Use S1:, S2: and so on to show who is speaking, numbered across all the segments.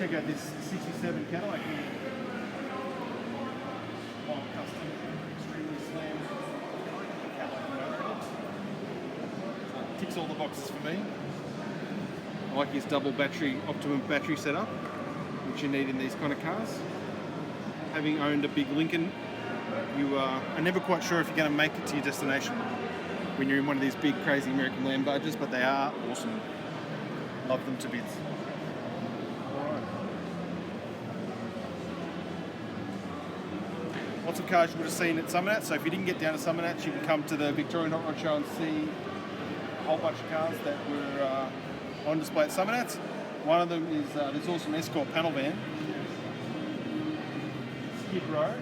S1: check out this 67 Cadillac here. Long custom, extremely slim. Ticks all the boxes for me. I like his double battery, optimum battery setup, which you need in these kind of cars. Having owned a big Lincoln, you are never quite sure if you're going to make it to your destination when you're in one of these big, crazy American land barges, but they are awesome. Love them to bits. Alright. Lots of cars you would have seen at Summernats, so if you didn't get down to Summernats, you can come to the Victorian Hot Rod Show and see a whole bunch of cars that were on display at Summernats. One of them is this awesome Escort panel van. Skid Row.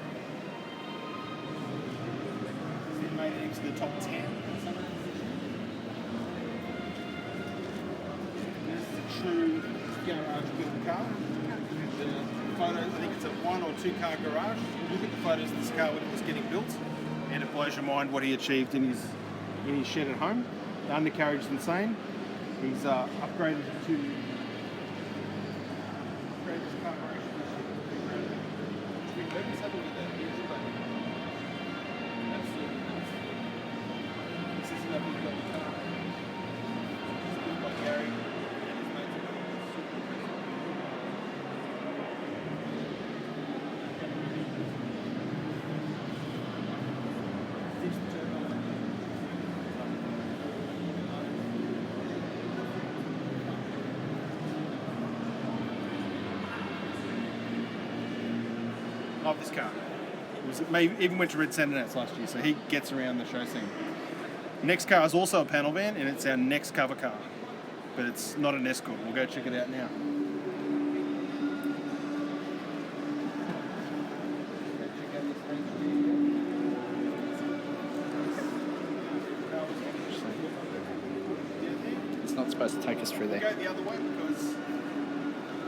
S1: It made it into the top 10. This is a true garage built car. The photos, I think it's a 1 or 2 car garage. Look at the photos of this car when it was getting built, and it blows your mind what he achieved in his shed at home. The undercarriage is insane. He's upgraded to this carburation. Let's have a look at that. This is a big car. It's by Gary and his mates. Love this car. Even went to Red Sandernats last year, so he gets around the show scene. Next car is also a panel van, and it's our next cover car, but it's not an Escort. We'll go check it out now.
S2: It's not supposed to take us through there.
S1: Go the other way because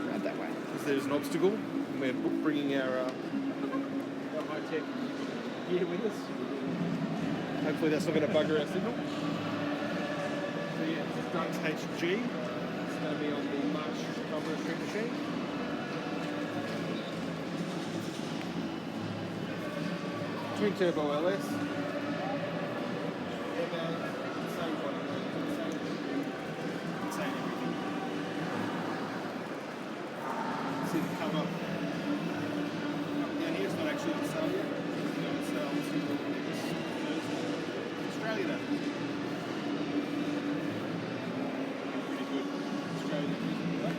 S2: Right that way.
S1: there's an obstacle. We're bringing our high-tech gear with us. Hopefully that's not going to bugger our signal. So yeah, this is Duck's HG. It's going to be on the March Number Street machine. Twin turbo LS. Same one. Same everything. See the cover. Down here it's not actually on sale yet. It's on sale Australia though. Pretty good Australian music.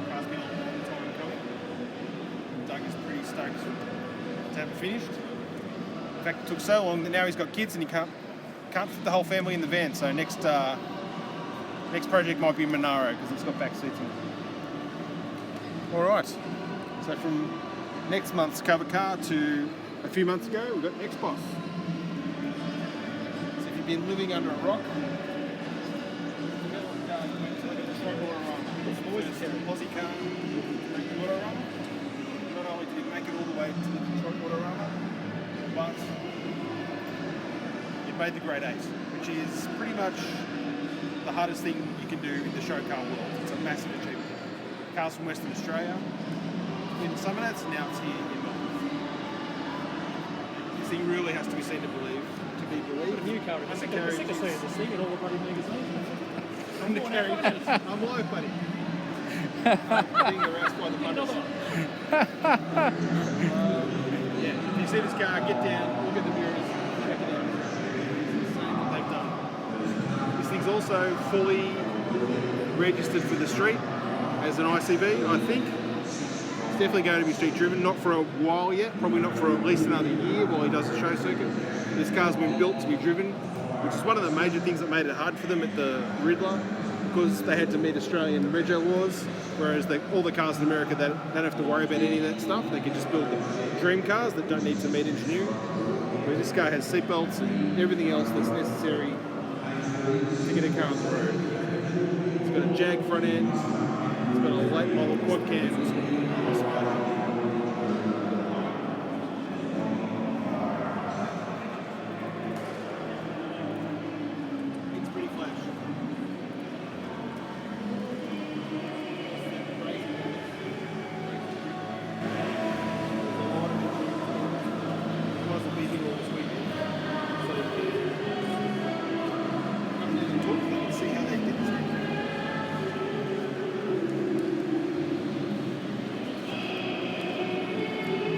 S1: Car's been a long time coming. Doug is pretty stoked to have it finished. In fact, it took so long that now he's got kids and he can't fit the whole family in the van. So next project might be Monaro because it's got back seats in it. All right. So from next month's cover car to a few months ago, we've got X-Boss. So if you've been living under a rock, Aussie car, Autorama. Not only did it make it all the way to the Detroit Autorama, but it made the grade 8, which is pretty much the hardest thing you can do in the show car world. It's a massive achievement. Cars from Western Australia, in Summernats, and now it's here in Melbourne. This thing really has to be seen to be believed.
S3: A new car. I'm sick of seeing this thing in all the bloody magazines.
S1: Undercarriage. I'm live, buddy. Being harassed by the punters. Yeah, if you see this car, get down, look at the mirrors, check it out. It's insane what they've done. This thing's also fully registered for the street as an ICV, I think. It's definitely going to be street driven, not for a while yet, probably not for at least another year while he does the show circuit. This car's been built to be driven, which is one of the major things that made it hard for them at the Riddler, because they had to meet Australian rego laws, whereas all the cars in America, they don't have to worry about any of that stuff. They can just build the dream cars that don't need to meet engineering. Whereas this car has seatbelts and everything else that's necessary to get a car on the road. It's got a Jag front end, it's got a late model quad cam,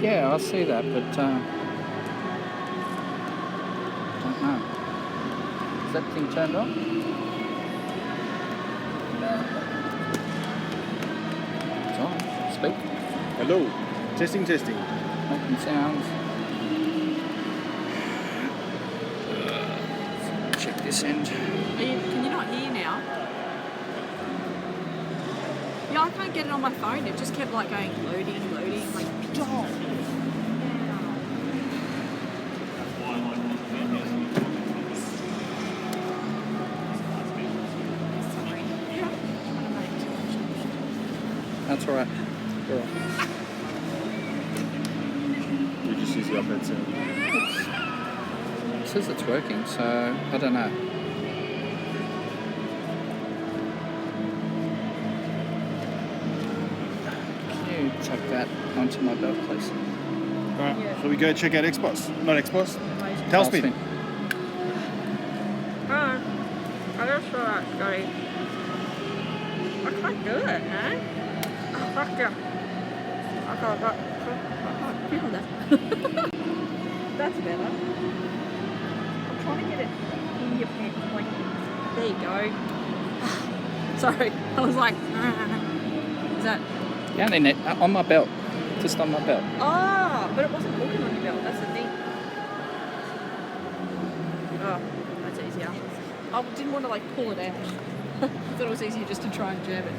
S2: Yeah, I see that, but don't know. Is that thing turned on? It's on. Speak.
S1: Hello. Testing.
S2: Making sounds. Check this end.
S4: Can you not hear now? Yeah, I can't get it on my phone. It just kept like going loading, like stop.
S2: That's alright. You're right.
S1: We just use the iPad sound.
S2: It says it's working, so I don't know. Can you tuck that onto my belt, please?
S1: Alright, shall we go check out Xbox? Not Xbox. Tailspin.
S4: I just feel like going. I can't do it, man. Oh, fuck yeah. I can't feel that. That's better. I'm trying to get it in your pants. Like, there you go. Sorry, I was like, is that?
S2: Yeah, they on my belt. Just on my belt.
S4: Oh, but it wasn't hooking on your belt. That's the thing. Oh, that's easier. I didn't want to like pull it out. I thought it was easier just to try and jab it.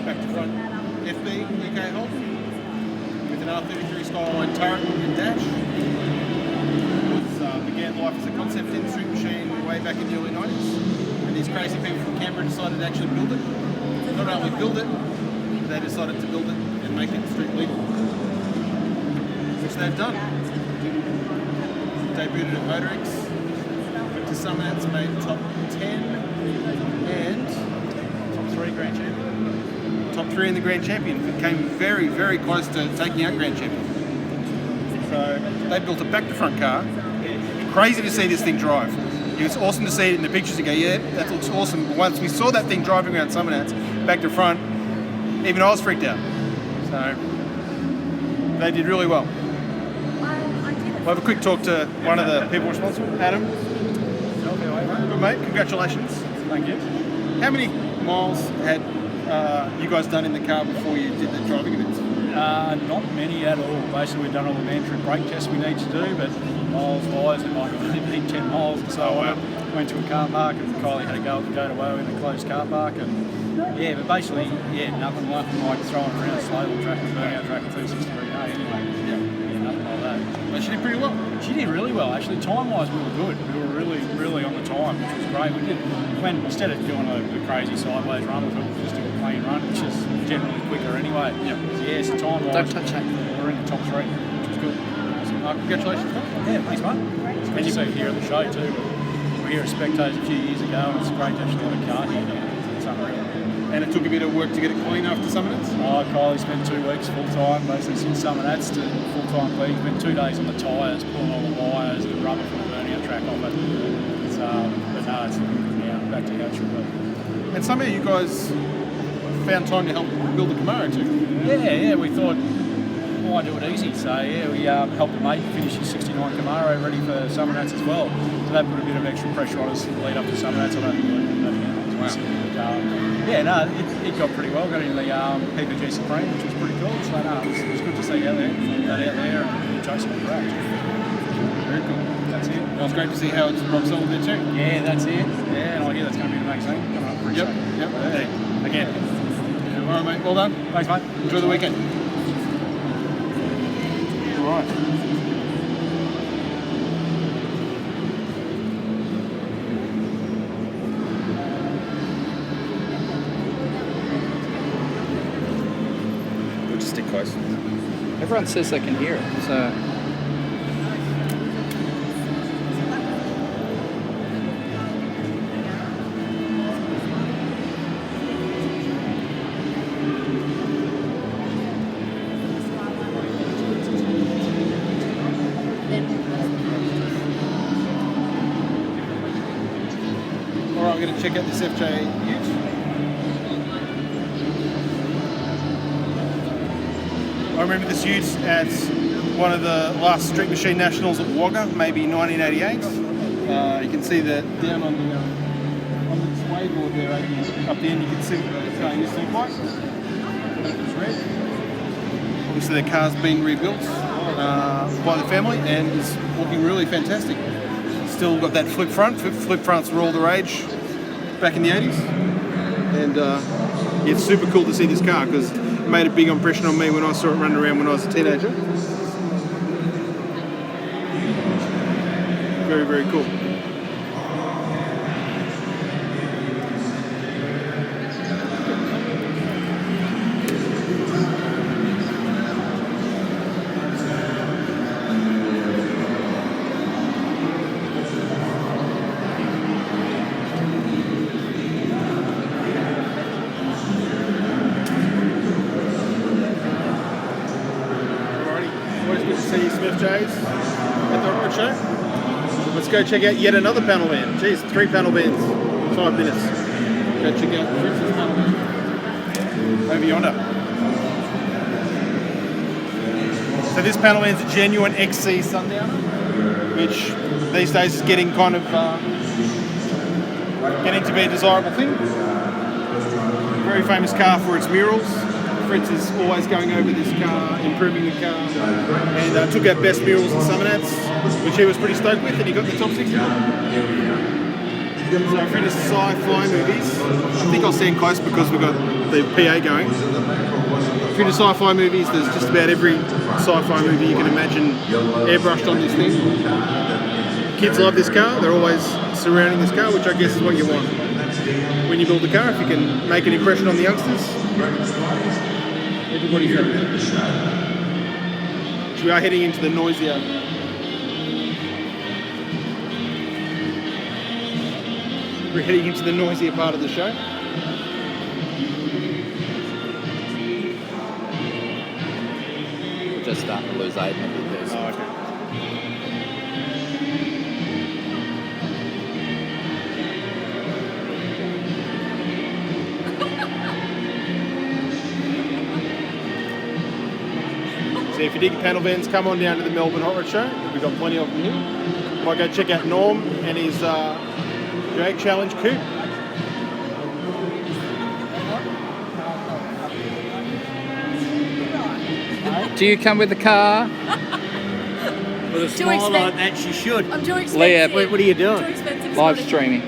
S1: Back to front, FB, UK Hold, with an R33 Skyline turret and dash. It began life as a concept industry machine way back in the early 90s, and these crazy people from Canberra decided to actually build it. Not only build it, they decided to build it and make it street legal, which they've done. Debuted at Motorix, went to Summernuts, made top 10 and top 3 Grand Champion. Top 3 in the Grand Champion. It came very, very close to taking out Grand Champion. So they built a back to front car. Crazy to see this thing drive. It was awesome to see it in the pictures and go, yeah, that looks awesome. But once we saw that thing driving around Summernuts, back to front, even I was freaked out. So they did really well. We'll have a quick talk to one of the people responsible, Adam. Good mate, congratulations.
S3: Thank you.
S1: How many miles had you guys done in the car before you did the driving events?
S3: Not many at all. Basically, we've done all the mandatory brake tests we need to do, but miles-wise, it might have only been 10 miles. So I went to a car park and Kylie had to go to Woe in a closed car park. And yeah, but basically, nothing like throwing around a slow track and burnout track at 263 anyway. Yeah, nothing like that.
S1: But she did pretty well.
S3: She did really well, actually. Time-wise, we were good. We were really on the time, which was great. We did, instead of doing a crazy sideways run, we just did a clean run, which is generally quicker anyway.
S1: Yep.
S3: So time-wise,
S2: Don't touch that.
S3: we're in the top 3, which was good.
S1: Congratulations, mate.
S3: Yeah, thanks, mate. It's good to see you here at the show too. We were here at Spectators a few years ago, and it's great to actually have a car here. It's unreal.
S1: And it took a bit of work to get it clean after Summernuts?
S3: Oh, Kylie spent 2 weeks full-time, basically since Summernuts to full-time clean. Spent 2 days on the tyres, pulling all the wires, the rubber from the burnout track off it. It's, but no, it's now back to how it should be.
S1: And somehow you guys found time to help build the Camaro too.
S3: Yeah, we thought, why do it easy? So yeah, we helped a mate finish his 69 Camaro ready for Summernuts as well. So that put a bit of extra pressure on us to lead up to Summernuts. I don't think we did that again. Wow. It got pretty well. Got in the PPG Supreme, which was pretty cool. So no, it was good to see out there, that out there, and chasing the track.
S1: Very cool.
S3: That's it.
S1: It was great to see how it's rock solid there too.
S3: Yeah, that's it. Yeah, and I hear that's going to be the next thing coming up pretty soon.
S1: Yep.
S3: Yeah. Again.
S1: All right, mate. Well done.
S3: Thanks, mate.
S1: Enjoy the weekend. All right. close.
S2: Everyone says they can hear it, so...
S1: Alright, we're going to check out this FJ ute. I remember this ute at one of the last Street Machine Nationals at Wagga, maybe 1988. You can see that down on the sway board there, up the end, you can see what it's going to look like. It's red. Obviously the car's been rebuilt by the family and is looking really fantastic. Still got that flip front. Flip fronts were all the rage back in the 80s. And it's super cool to see this car because it made a big impression on me when I saw it running around when I was a teenager. Very, very cool. Always good to see you, Smith J's, at the Hot Rod Show. Let's go check out yet another panel van. Geez, 3 panel vans, 5 minutes. Go check out Fritz's panel van. Over yonder. So this panel van's a genuine XC Sundowner, which these days is getting kind of getting to be a desirable thing. Very famous car for its murals. Fritz is always going over this car, improving the car, and took out best murals in Summernats, which he was pretty stoked with, and he got the top 60. So if you're into sci-fi movies, I think I'll stand close because we've got the PA going. If you're into sci-fi movies, there's just about every sci-fi movie you can imagine airbrushed on this thing. Kids love this car, they're always surrounding this car, which I guess is what you want when you build a car, if you can make an impression on the youngsters. Everybody's happy. So we are heading into the noisier. We're heading into the noisier part of the show.
S2: We're just starting to lose Aiden a bit there.
S1: Oh, okay. So if you dig panel vans, come on down to the Melbourne Hot Rod Show. We've got plenty of them here. Might go check out Norm and his drag challenge coupe.
S2: Do you come with the car?
S5: With a smile like that, she should.
S4: I'm too expensive.
S2: Leah,
S5: What are you doing?
S4: Too expensive.
S2: Live streaming.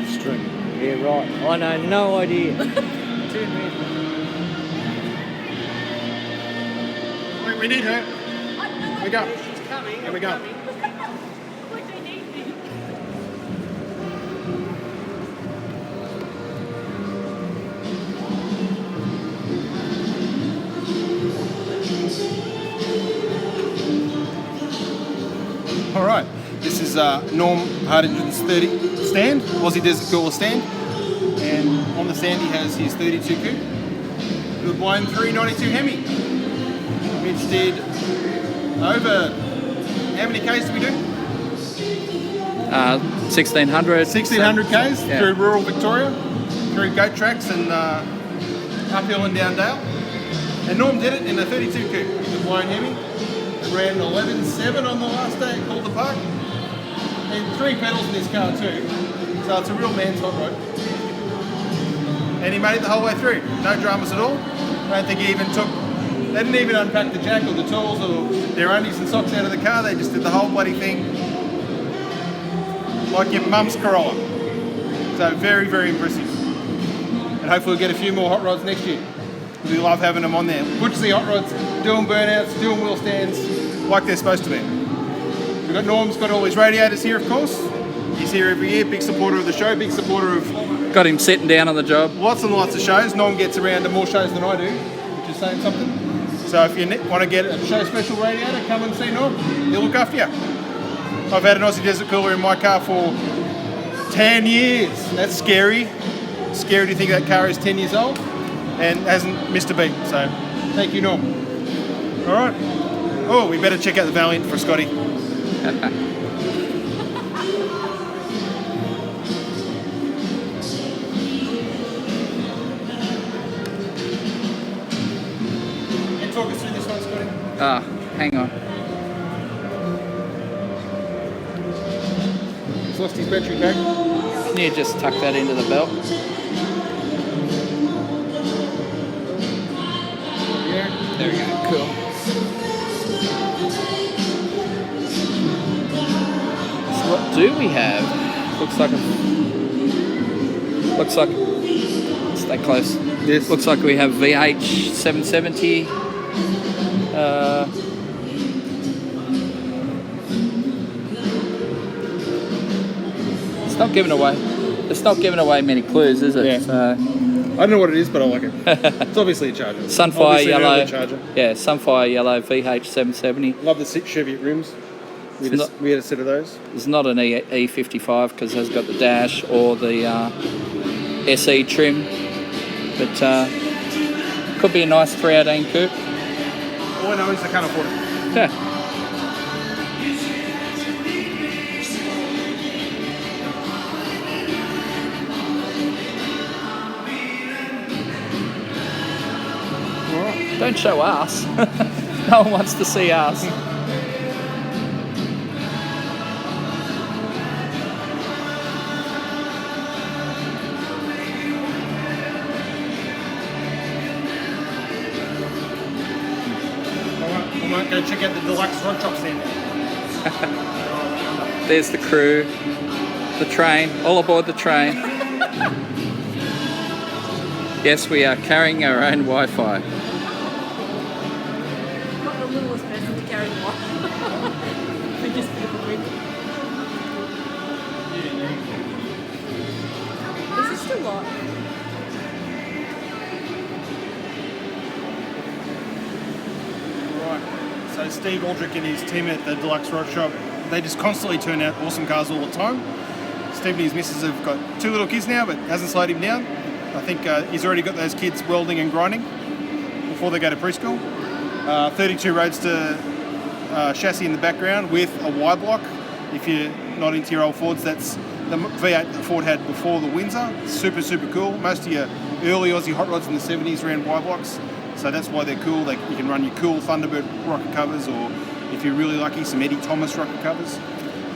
S5: Stream. Yeah, right. I know, no idea.
S1: Wait, we need her. Here we go. Here we go. All right, this is Norm Hard Engine's 30 stand, Aussie Desert Cooler stand, and on the stand he has his 32 coupe with a blown 392 Hemi, which did over, how many Ks did we do?
S2: 1600.
S1: 1600 Ks
S2: Yeah.
S1: through rural Victoria, through goat tracks and uphill and down dale. And Norm did it in a 32 coupe with a blown Hemi. Ran 11.7 on the last day at Calder Park. And 3 pedals in this car too. So it's a real man's hot rod. And he made it the whole way through. No dramas at all. I don't think he even took, they didn't even unpack the jack or the tools or their undies and socks out of the car. They just did the whole bloody thing like your mum's Corolla. So very, very impressive. And hopefully we'll get a few more hot rods next year. We love having them on there. Good to see hot rods doing burnouts, doing wheel stands like they're supposed to be. We've got Norm's got all his radiators here, of course. He's here every year, big supporter of the show, big supporter of
S2: Got him sitting down on the job.
S1: lots and lots of shows. Norm gets around to more shows than I do, which is saying something. So if you want to get a show special radiator, come and see Norm. He'll look after you. I've had an Aussie Desert Cooler in my car for 10 years. That's scary. Scary to think that car is 10 years old and hasn't missed a beat. So thank you, Norm. All right. Oh, we better check out the Valiant for Scotty. Talk us through this one, Scotty.
S2: Hang on.
S1: He's lost his battery pack.
S2: Can you just tuck that into the belt?
S1: Yeah.
S2: There we go. Cool. So what do we have? Looks like stay close.
S1: Yes.
S2: Looks like we have VH 770. It's not giving away many clues, is it?
S1: Yeah.
S2: So,
S1: I don't know what it is, but I like it. It's obviously a charger.
S2: Sunfire
S1: Obviously an
S2: yellow.
S1: early charger.
S2: Yeah, Sunfire yellow VH 770.
S1: Love the Chevy rims. We had a set of those.
S2: It's not an E55 because it has got the dash or the SE trim, but could be a nice 318 coupe.
S1: All I know is I can't afford it.
S2: Yeah. Don't show us. No one wants to see us.
S1: I might go check out the deluxe rod chops then.
S2: There's the crew, the train, all aboard the train. Yes, we are carrying our own Wi-Fi.
S4: Not the littlest person to carry one. Biggest hypocrite. This is still lot.
S1: Right. So Steve Aldrich and his team at the Deluxe Rod Shop, they just constantly turn out awesome cars all the time. Steve and his missus have got 2 little kids now, but hasn't slowed him down. I think he's already got those kids welding and grinding before they go to preschool. 32 Roadster chassis in the background with a Y block. If you're not into your old Fords, that's the V8 that Ford had before the Windsor. Super, super cool. Most of your early Aussie hot rods in the 70s ran Y blocks, so that's why they're cool. You can run your cool Thunderbird rocket covers, or if you're really lucky, some Eddie Thomas rocket covers.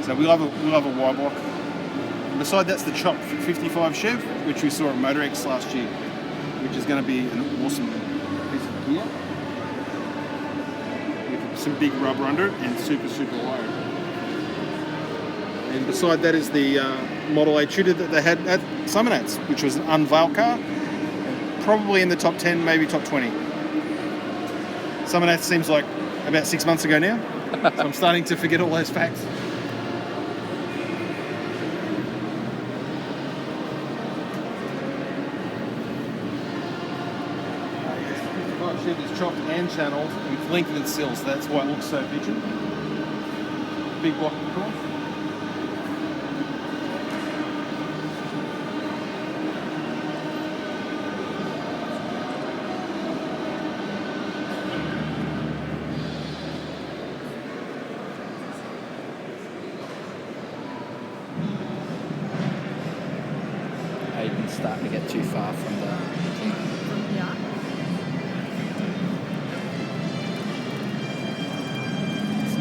S1: So we love a Y block. And beside that's the chopped 55 Chev, which we saw at MotorX last year, which is going to be an awesome piece of gear with some big rubber under it and super, super wide. And beside that is the Model 8 shooter that they had at Summernats, which was an unveiled car, probably in the top 10, maybe top 20. Summernats seems like about 6 months ago now, so I'm starting to forget all those facts. Shed is chopped and channeled with lengthened sills, so that's why it looks so featured. Big block of course.
S2: Aiden's starting to get too far from the thing.
S4: Yeah.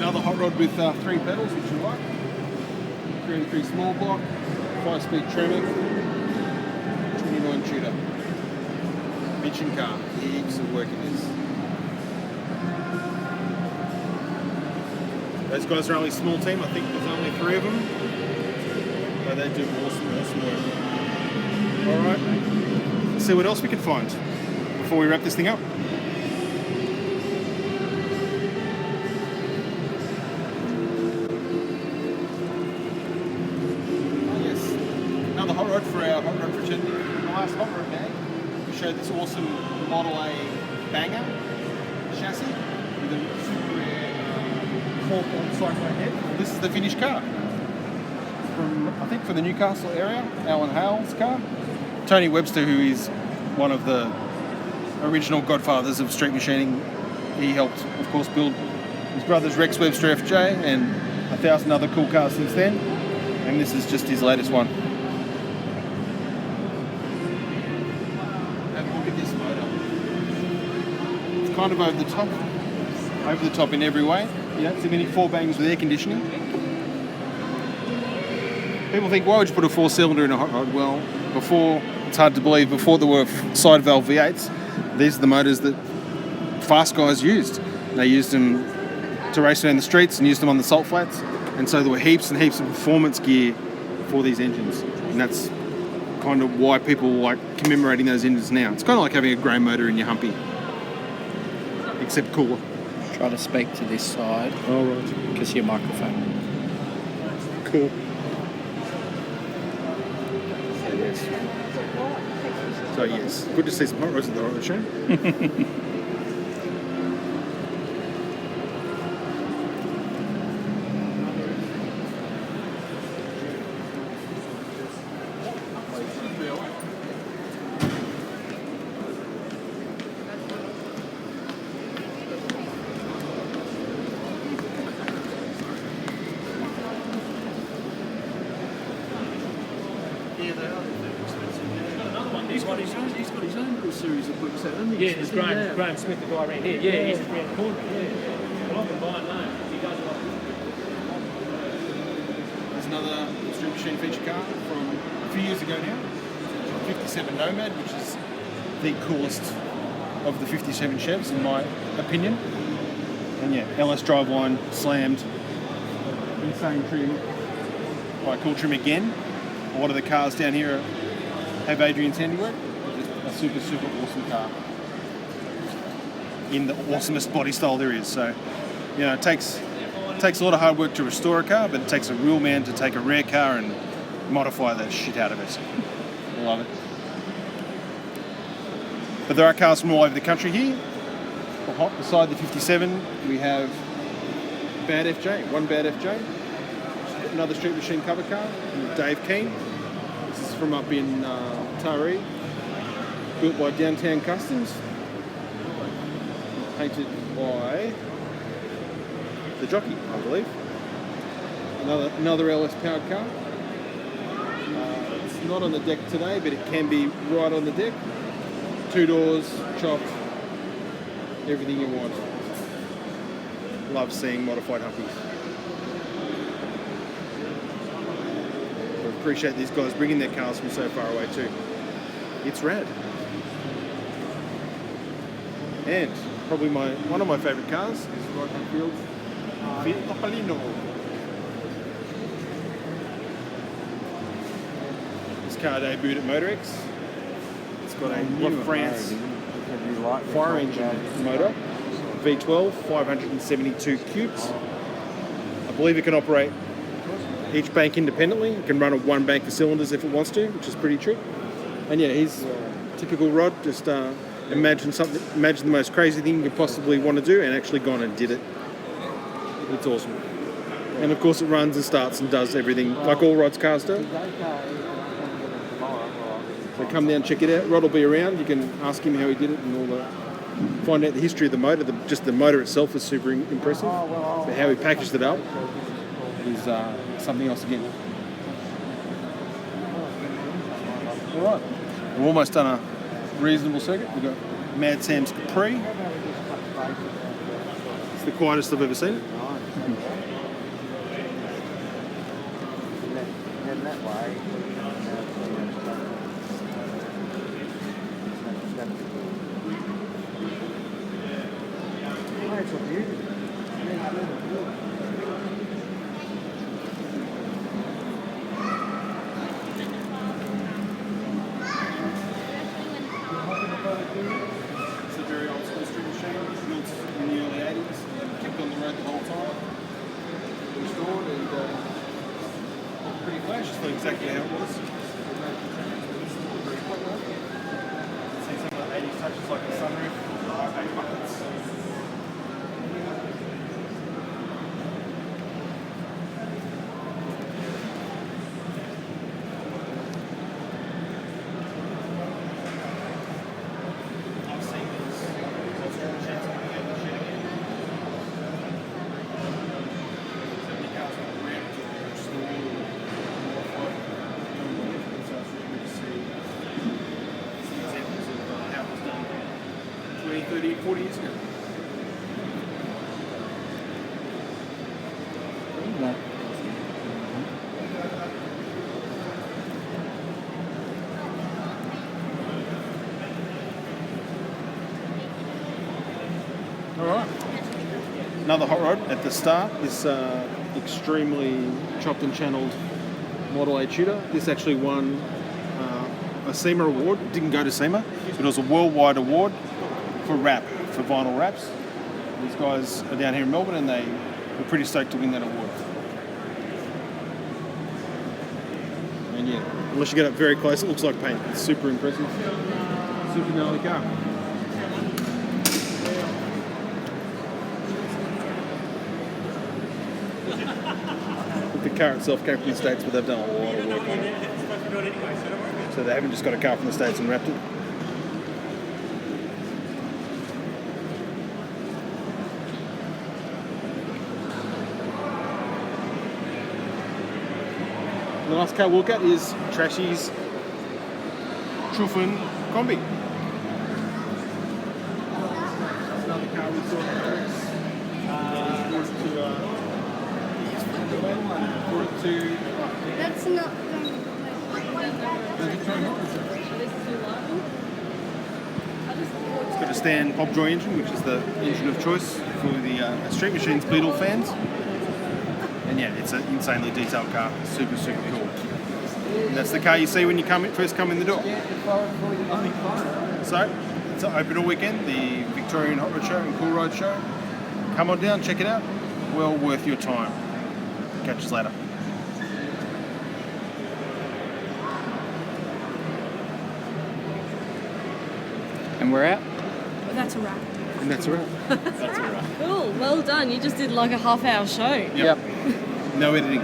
S1: Another hot rod with 3 pedals, which you like. 3 small block, 5-speed tremor, 29 tutor. Bitchin' car, heaps of work in this. Those guys are only a small team, I think there's only 3 of them. But they do awesome work. Alright, let's see what else we can find before we wrap this thing up. Another hot rod for our hot rod for the last hot rod bag. We showed this awesome Model A banger, chassis with a super rare 4-point cyclone head. Well, this is the finished car. From, I think, for the Newcastle area, Alan Hale's car. Tony Webster, who is one of the original godfathers of street machining, he helped, of course, build his brother's Rex Webster FJ and 1,000 other cool cars since then. And this is just his latest one. Have a look at this motor. It's kind of over the top in every way. You know, it's a mini 4 bangs with air conditioning. People think, why would you put a 4-cylinder in a hot rod? Well, before, it's hard to believe, before there were side valve V8s, these are the motors that fast guys used. They used them to race around the streets and used them on the salt flats. And so there were heaps and heaps of performance gear for these engines. And that's kind of why people like commemorating those engines now. It's kind of like having a grey motor in your Humpy, except cooler.
S2: Try to speak to this side.
S1: Oh, right.
S2: Because your microphone.
S1: Cool. So yes, good to see some hot rods at the Hot Rod Show. He's got his own little series of books out, hasn't he?
S3: Yeah, there's Graham Smith, the guy around here. Yeah, he's around the corner. Yeah. Well, I've been buying those. He does a lot.
S1: There's another Street Machine feature car from a few years ago now. 57 Nomad, which is the coolest of the 57 Chevs in my opinion. And yeah, LS driveline, slammed, insane trim, quite cool trim again. A lot of the cars down here have Adrian's handiwork. Just a super, super awesome car in the awesomest body style there is. So, you know, it takes a lot of hard work to restore a car, but it takes a real man to take a rare car and modify the shit out of it. I love it. But there are cars from all over the country here. Beside the 57, we have Bad FJ, one Bad FJ. Another Street Machine cover car, Dave Keane. This is from up in Taree, built by Downtown Customs, painted by the jockey, I believe. Another LS powered car. It's not on the deck today, but it can be right on the deck. 2 doors, chopped, everything you want. Love seeing modified Humpies. I appreciate these guys bringing their cars from so far away too. It's rad. And probably one of my favourite cars is Rod Hatfield's Fiat Topolino. This car debuted at Motorex. It's got a Rock France fire engine motor, V12, 572 cubes. I believe it can operate each bank independently. It can run a 1 bank for cylinders if it wants to, which is pretty trick. And yeah, he's typical Rod. Just imagine the most crazy thing you could possibly want to do, and actually gone and did it. It's awesome. And of course, it runs and starts and does everything like all Rod's cars do. So come down, check it out. Rod will be around. You can ask him how he did it and all that. Find out the history of the motor. Just the motor itself is super impressive, but how he packaged it up is something else again. All right, we've almost done a reasonable circuit. We've got Mad Sam's Capri. It's the quietest I've ever seen it. It's a very old school street machine, built in the early 80s, kept on the road the whole time, restored, and pretty flash, just exactly how it was. See some of the 80s touches like the sunroof, high back buckets, 30, 40 years ago.
S2: No.
S1: All right. Another hot rod at the start. This extremely chopped and channeled Model A tutor. This actually won a SEMA award. It didn't go to SEMA, but it was a worldwide award for wrap, for vinyl wraps. These guys are down here in Melbourne and they were pretty stoked to win that award. And yeah, unless you get up very close, it looks like paint. It's super impressive. Super gnarly car. The car itself came from the States, but they've done a lot of work on it. So they haven't just got a car from the States and wrapped it. The last car we'll look at is Trashy's Truffen Combi. Another car we saw in Paris.
S6: That's not.
S1: It's got a Stan Pobjoy engine, which is the engine of choice for the Street Machines Beetle fans. And yeah, it's an insanely detailed car. Super, super cool. And that's the car you see when you first come in the door. So, it's open all weekend, the Victorian Hot Rod Show and Cool Ride Show. Come on down, check it out. Well worth your time. Catch us later.
S2: And we're out.
S6: That's a wrap.
S1: And that's a wrap.
S6: Cool. Well done. You just did like a half-hour show.
S1: Yep. No editing.